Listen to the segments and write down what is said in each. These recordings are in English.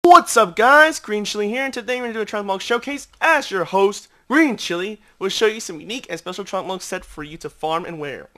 What's up guys, Greenchili here, and today we're going to do a Transmog showcase. As your host, Greenchili will show you some unique and special Transmog set for you to farm and wear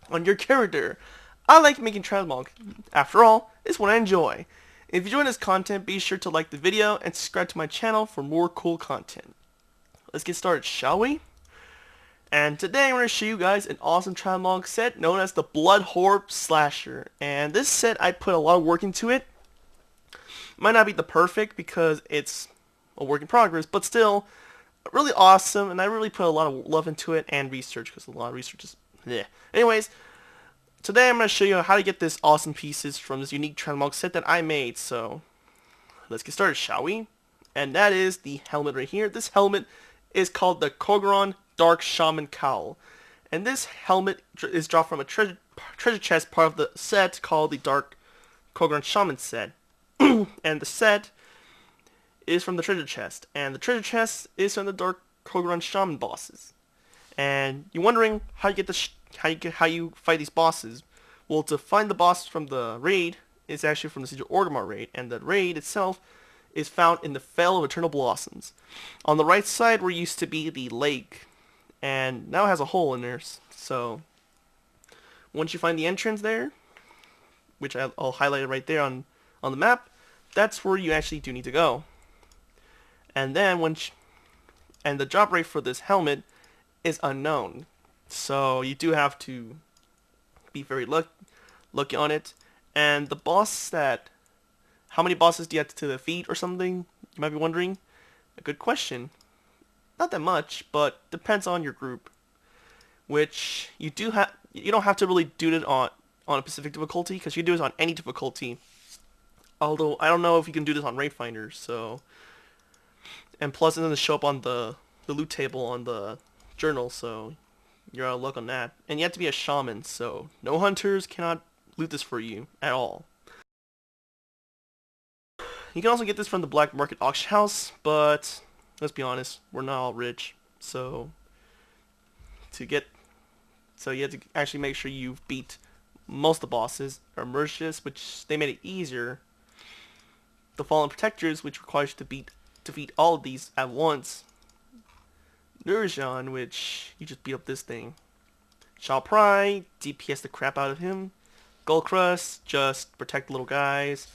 on your character. I like making Transmog. After all, it's what I enjoy. If you enjoy this content, be sure to like the video and subscribe to my channel for more cool content. Let's get started, shall we? And today I'm going to show you guys an awesome Transmog set known as the Bloodhorde Slasher. And this set, I put a lot of work into it. Might not be the perfect because it's a work in progress, but still really awesome, and I really put a lot of love into it and research because a lot of research is bleh. Anyways, today I'm going to show you how to get this awesome pieces from this unique Transmog set that I made. So let's get started, shall we? And that is the helmet right here. This helmet is called the Kogron Dark Shaman Cowl, and this helmet is dropped from a treasure chest part of the set called the Dark Kogron Shaman set. And the set is from the treasure chest, and the treasure chest is from the Dark Kogron Shaman bosses. And you're wondering how you get how you fight these bosses. Well, to find the boss from the raid is actually from the Siege of Orgrimmar raid, and the raid itself is found in the Fell of Eternal Blossoms. On the right side where used to be the lake, and now it has a hole in there. So once you find the entrance there, which I'll highlight it right there on the map, that's where you actually do need to go. And then and the drop rate for this helmet is unknown, so you do have to be very lucky on it. And the boss how many bosses do you have to defeat or something, you might be wondering? A good question. Not that much, but depends on your group, which you don't have to really do it on a specific difficulty, because you can do it on any difficulty. Although, I don't know if you can do this on Raid Finder, so... And plus, it doesn't show up on the loot table on the journal, so you're out of luck on that. And you have to be a shaman, so no hunters cannot loot this for you at all. You can also get this from the black market auction house, but let's be honest, we're not all rich, so you have to actually make sure you beat most of the bosses, or Mercius, which they made it easier. The Fallen Protectors, which requires you to defeat all of these at once. Nurjan, which you just beat up this thing. Shao Pry, DPS the crap out of him. Gullcrust, just protect the little guys,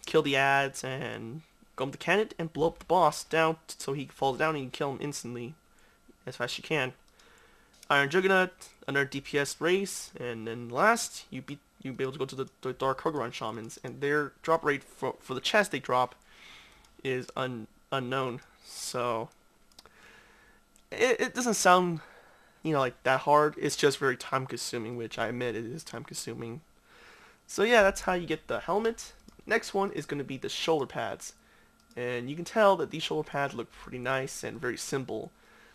kill the ads, and go up the cannon and blow up the boss down so he falls down and you can kill him instantly as fast as you can. Iron Juggernaut, another DPS race, and then last you'll be able to go to the Dark Kogron Shamans, and their drop rate for the chest they drop is unknown. So it doesn't sound, like that hard. It's just very time consuming, which I admit it is time consuming. So yeah, that's how you get the helmet. Next one is going to be the shoulder pads, and you can tell that these shoulder pads look pretty nice and very simple,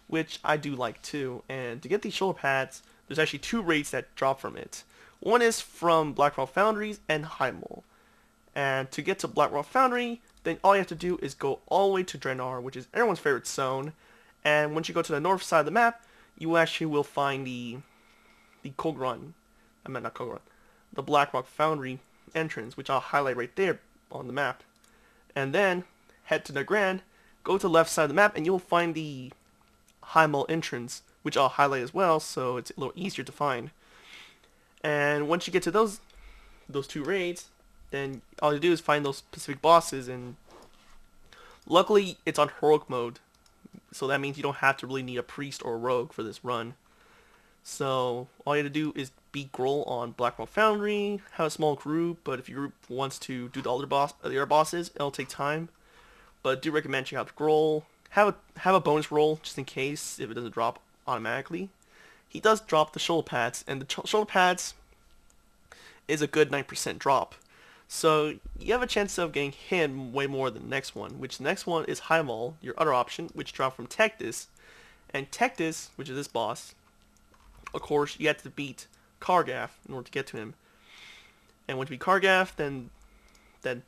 which I do like too. And to get these shoulder pads, there's actually two raids that drop from it. One is from Blackrock Foundries and Heimel. And to get to Blackrock Foundry, then all you have to do is go all the way to Draenor, which is everyone's favorite zone. And once you go to the north side of the map, you actually will find the Blackrock Foundry entrance, which I'll highlight right there on the map. And then head to the Grand, go to the left side of the map, and you'll find the Heimel entrance, which I'll highlight as well, so it's a little easier to find. And once you get to those two raids, then all you do is find those specific bosses, and luckily it's on heroic mode, so that means you don't have to really need a priest or a rogue for this run. So all you have to do is beat Groll on Blackrock Foundry, have a small group, but if your group wants to do the other bosses, it'll take time. But I do recommend checking out Groll. Have a bonus roll just in case if it doesn't drop automatically. He does drop the shoulder pads, and the shoulder pads is a good 9% drop. So you have a chance of getting hit way more than the next one, which the next one is Heimel, your other option, which dropped from Tectis. And Tectis, which is this boss, of course, you have to beat Kargath in order to get to him. And once you beat Kargath, then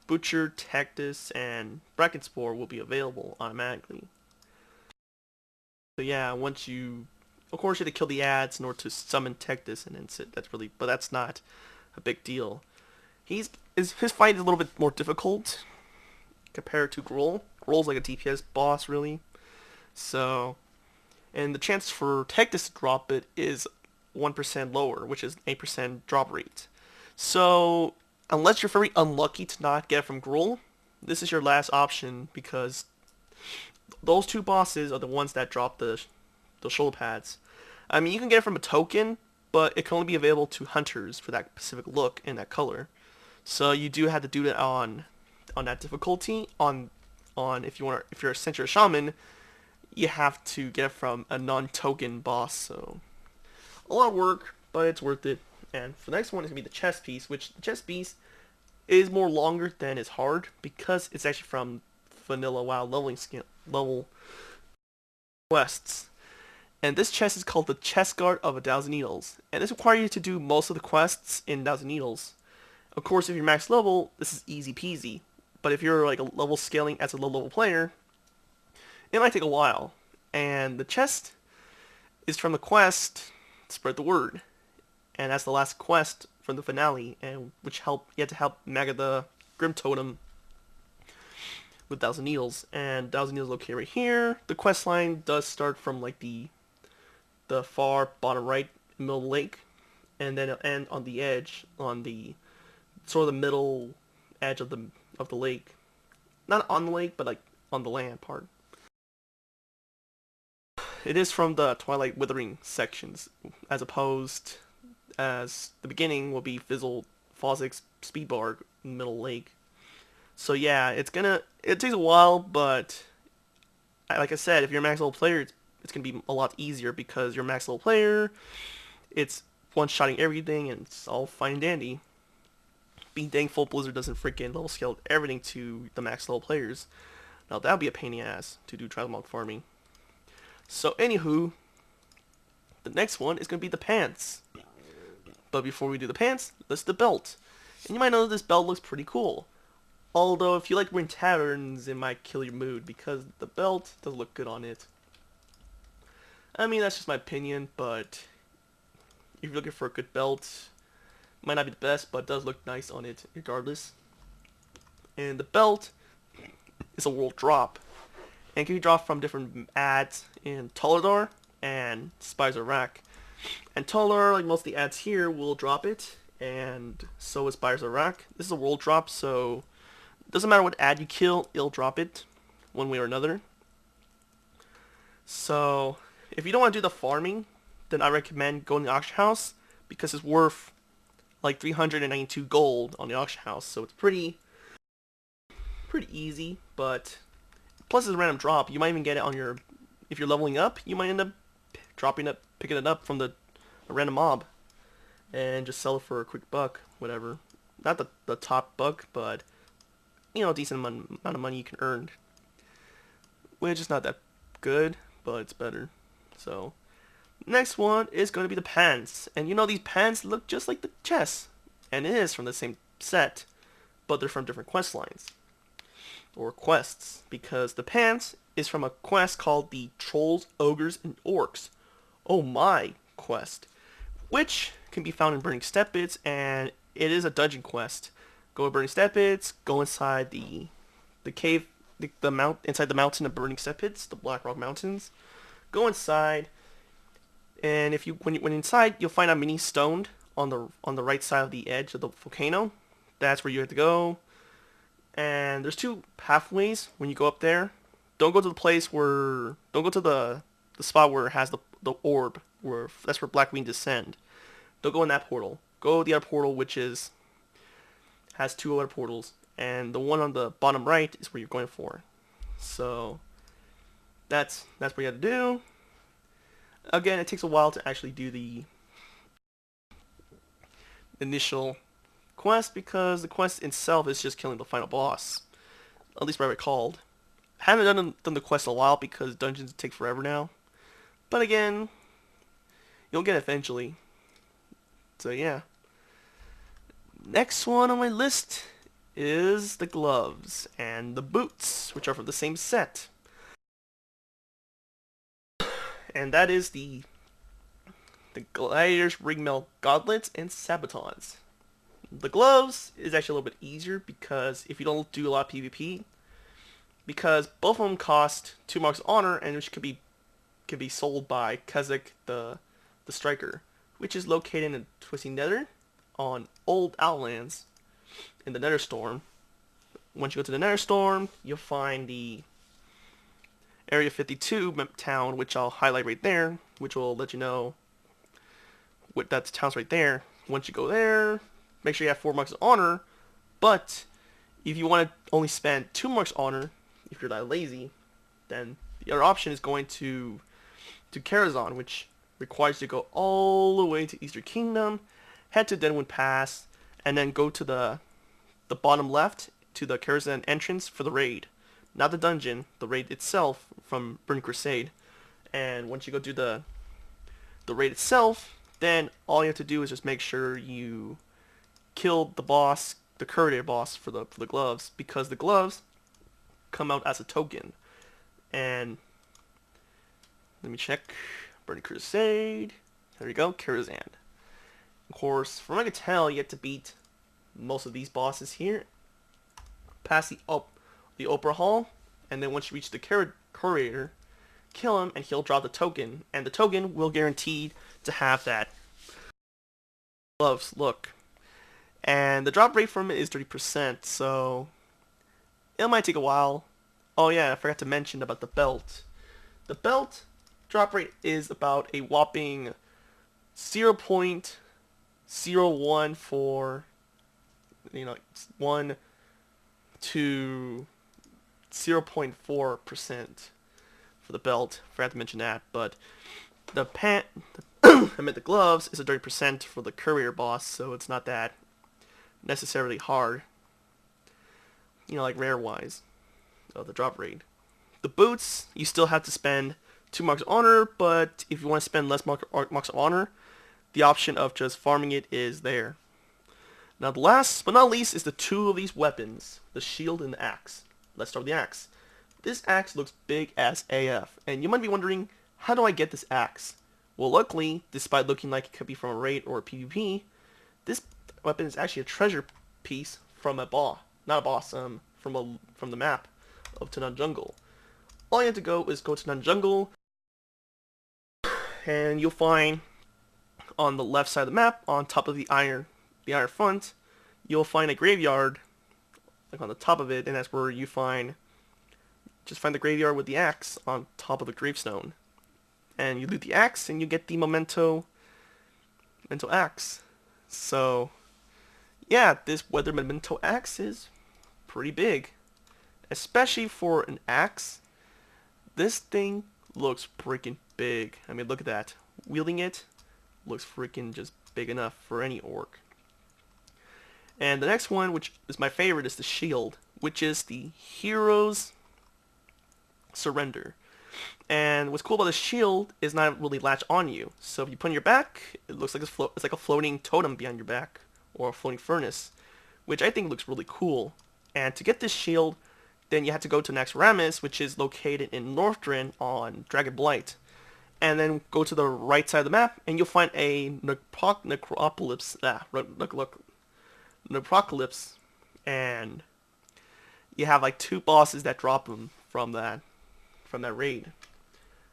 Butcher, Tectis, and Brackenspore will be available automatically. So yeah, once you Of course, you have to kill the ads in order to summon Tectis and then sit. But that's not a big deal. His fight is a little bit more difficult compared to Gruul. Gruul's like a DPS boss, really. So, and the chance for Tectis to drop it is 1% lower, which is 8% drop rate. So, unless you're very unlucky to not get it from Gruul, this is your last option because those two bosses are the ones that drop the shoulder pads. I mean, you can get it from a token, but it can only be available to hunters for that specific look and that color. So you do have to do that on that difficulty. On if you're a Century Shaman, you have to get it from a non-token boss. So a lot of work, but it's worth it. And for the next one is gonna be the chess piece, which the chess piece is more longer than is hard because it's actually from vanilla WoW level quests. And this chest is called the Chest Guard of 1,000 Needles, and this requires you to do most of the quests in 1,000 Needles. Of course, if you're max level, this is easy peasy, but if you're like a level scaling as a low level player, it might take a while. And the chest is from the quest Spread the Word, and that's the last quest from the finale, and you had to help Maga the Grim Totem with 1,000 Needles, and 1,000 Needles located right here. The quest line does start from like the far bottom right middle of the lake, and then it'll end on the edge, on the sort of the middle edge of the lake. Not on the lake, but like on the land part. It is from the Twilight Withering sections, as opposed as the beginning will be Fizzle Fozzic's Speedbarg in the middle lake. So yeah, it takes a while, but like I said, if you're a max level player, it's gonna be a lot easier because you're a max level player. It's one-shotting everything, and it's all fine and dandy. Being thankful Blizzard doesn't freaking level scale everything to the max level players. Now that would be a pain in the ass to do Transmog farming. So anywho, the next one is gonna be the pants. But before we do the pants, let's do the belt. And you might know this belt looks pretty cool. Although if you like wearing taverns, it might kill your mood because the belt doesn't look good on it. I mean, that's just my opinion, but if you're looking for a good belt, it might not be the best, but it does look nice on it regardless. And the belt is a world drop, and it can be dropped from different ads in Tolador and Spires of Rack. And Tolador, like most of the ads here, will drop it, and so is Spires of Rack. This is a world drop, so it doesn't matter what ad you kill, it'll drop it one way or another. So if you don't want to do the farming, then I recommend going to the auction house because it's worth like 392 gold on the auction house, so it's pretty easy. But plus it's a random drop. You might even get it on your, if you're leveling up, you might end up picking it up from a random mob and just sell it for a quick buck, whatever. Not the top buck, but you know, a decent amount of money you can earn, which is not that good, but it's better. So next one is going to be the pants, and you know, these pants look just like the chest, and it is from the same set, but they're from different quest lines or quests, because the pants is from a quest called the Trolls, Ogres, and Orcs Oh My quest, which can be found in Burning Steppes, and it is a dungeon quest. Go to Burning Steppes, go inside the cave, inside the mountain of Burning Steppes, the Black Rock Mountains. Go inside, and when inside, you'll find a mini stone on the right side of the edge of the volcano. That's where you have to go. And there's two pathways when you go up there. Don't go to the spot where it has the orb, that's where Blackwing descend. Don't go in that portal. Go the other portal, which has two other portals, and the one on the bottom right is where you're going for. So that's what you have to do. Again, it takes a while to actually do the initial quest because the quest itself is just killing the final boss. At least what I recalled. I haven't done the quest in a while because dungeons take forever now. But again, you'll get it eventually. So yeah. Next one on my list is the gloves and the boots, which are from the same set. And that is the the gladiators, ringmail gauntlets, and sabatons. The gloves is actually a little bit easier because if you don't do a lot of PvP, because both of them cost 2 marks of honor, and which could be sold by Kazakh the striker, which is located in Twisting Nether on Old Outlands in the Nether Storm. Once you go to the Nether Storm, you'll find the Area 52 town, which I'll highlight right there, which will let you know what that town's right there. Once you go there, make sure you have 4 marks of honor, but if you want to only spend 2 marks of honor, if you're that lazy, then the other option is going to Karazhan, which requires you to go all the way to Eastern Kingdom, head to Deadwood Pass, and then go to the bottom left to the Karazhan entrance for the raid. Not the dungeon, the raid itself from Burning Crusade. And once you go do the raid itself, then all you have to do is just make sure you kill the boss, the courier boss for the gloves, because the gloves come out as a token. And let me check. Burning Crusade. There we go, Karazhan. Of course, from what I can tell, you have to beat most of these bosses here. Pass the Opera Hall, and then once you reach the courier, kill him, and he'll drop the token. And the token will guarantee to have that gloves look. And the drop rate from it is 30%, so it might take a while. Oh yeah, I forgot to mention about the belt. The belt drop rate is about a whopping 0.01 for 1 to 0.4% for the belt. Forgot to mention that, but the the gloves is a 30% for the courier boss, so it's not that necessarily hard. Like rare wise, the drop rate. The boots, you still have to spend 2 marks of honor, but if you want to spend less marks of honor, the option of just farming it is there. Now the last but not least is the 2 of these weapons, the shield and the axe. Let's start with the axe. This axe looks big as AF, and you might be wondering, how do I get this axe? Well, luckily, despite looking like it could be from a raid or a PvP, this weapon is actually a treasure piece from a boss, not a boss, from the map of Tanan Jungle. All you have to go is go to Tanan Jungle, and you'll find on the left side of the map, on top of the iron front, you'll find a graveyard, like on the top of it, and that's where you find the graveyard with the axe on top of the gravestone. And you loot the axe, and you get the memento axe. So, yeah, this weather memento axe is pretty big. Especially for an axe, this thing looks freaking big. I mean, look at that. Wielding it looks freaking just big enough for any orc. And the next one, which is my favorite, is the shield, which is the hero's surrender. And what's cool about the shield is not really latch on you. So if you put it on your back, it looks like it's like a floating totem behind your back, or a floating furnace, which I think looks really cool. And to get this shield, then you have to go to Naxxramas, which is located in Northrend on Dragon Blight. And then go to the right side of the map, and you'll find a necropolis, and you have like 2 bosses that drop them from that raid.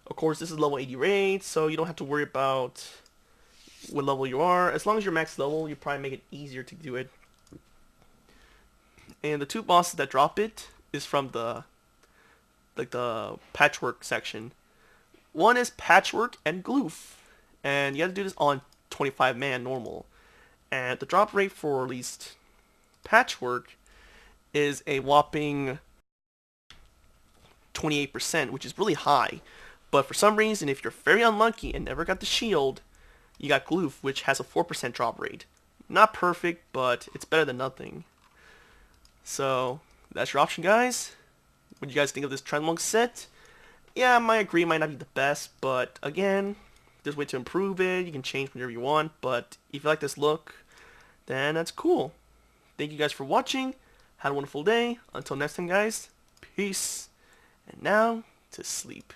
Of course, this is level 80 raid, so you don't have to worry about what level you are. As long as you're max level, you probably make it easier to do it. And the 2 bosses that drop it is from the patchwork section. One is patchwork and gloof, and you have to do this on 25 man normal. And the drop rate for at least patchwork is a whopping 28%, which is really high. But for some reason, if you're very unlucky and never got the shield, you got gloof, which has a 4% drop rate. Not perfect, but it's better than nothing. So that's your option, guys. What do you guys think of this Transmog set? Yeah, I might agree, it might not be the best, but again, there's a way to improve it. You can change whenever you want, but if you like this look, then that's cool. Thank you guys for watching. Have a wonderful day. Until next time, guys. Peace. And now, to sleep.